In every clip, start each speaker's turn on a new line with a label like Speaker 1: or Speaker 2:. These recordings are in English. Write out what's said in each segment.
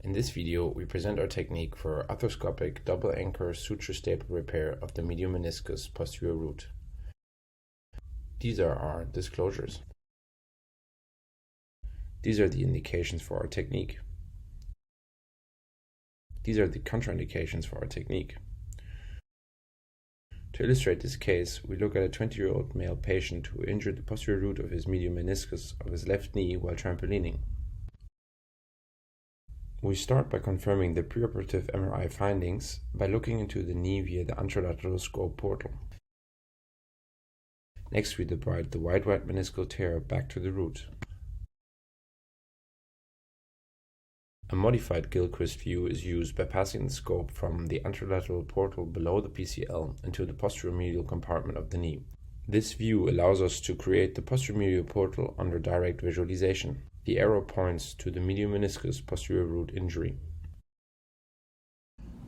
Speaker 1: In this video, we present our technique for arthroscopic double anchor suture staple repair of the medial meniscus posterior root. These are our disclosures. These are the indications for our technique. These are the contraindications for our technique. To illustrate this case, we look at a 20-year-old male patient who injured the posterior root of his medial meniscus of his left knee while trampolining. We start by confirming the preoperative MRI findings by looking into the knee via the anterolateral scope portal. Next, we divide the wide meniscal tear back to the root. A modified Gilchrist view is used by passing the scope from the anterolateral portal below the PCL into the posterior medial compartment of the knee. This view allows us to create the posterior medial portal under direct visualization. The arrow points to the medial meniscus posterior root injury.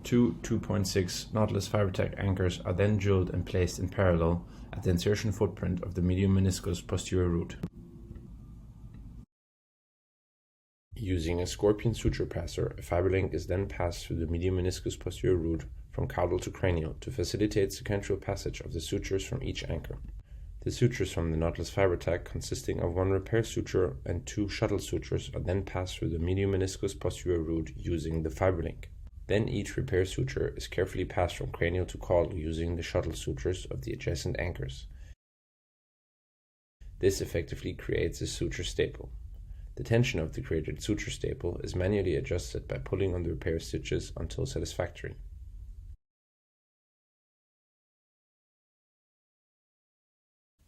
Speaker 1: Two 2.6 Nautilus FiberTech anchors are then drilled and placed in parallel at the insertion footprint of the medial meniscus posterior root. Using a scorpion suture passer, a fiber link is then passed through the medial meniscus posterior root from caudal to cranial to facilitate sequential passage of the sutures from each anchor. The sutures from the Nautilus FiberTech, consisting of one repair suture and two shuttle sutures, are then passed through the medial meniscus posterior root using the fiber link. Then each repair suture is carefully passed from cranial to caudal using the shuttle sutures of the adjacent anchors. This effectively creates a suture staple. The tension of the created suture staple is manually adjusted by pulling on the repair stitches until satisfactory.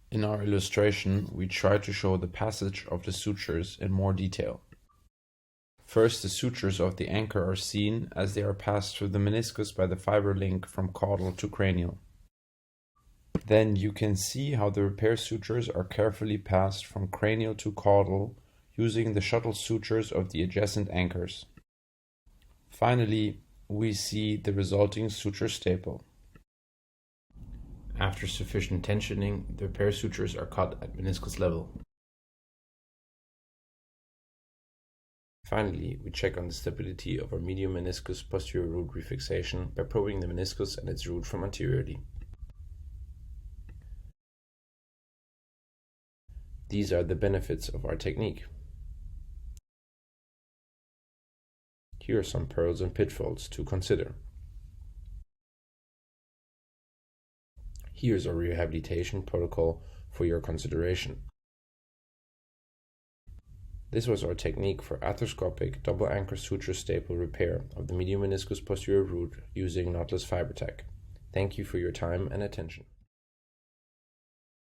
Speaker 1: In our illustration, we try to show the passage of the sutures in more detail. First, the sutures of the anchor are seen as they are passed through the meniscus by the fiber link from caudal to cranial. Then you can see how the repair sutures are carefully passed from cranial to caudal using the shuttle sutures of the adjacent anchors. Finally, we see the resulting suture staple. After sufficient tensioning, the repair sutures are cut at meniscus level. Finally, we check on the stability of our medial meniscus posterior root refixation by probing the meniscus and its root from anteriorly. These are the benefits of our technique. Here are some pearls and pitfalls to consider. Here's our rehabilitation protocol for your consideration. This was our technique for arthroscopic double anchor suture staple repair of the medial meniscus posterior root using Nautilus FiberTech. Thank you for your time and attention.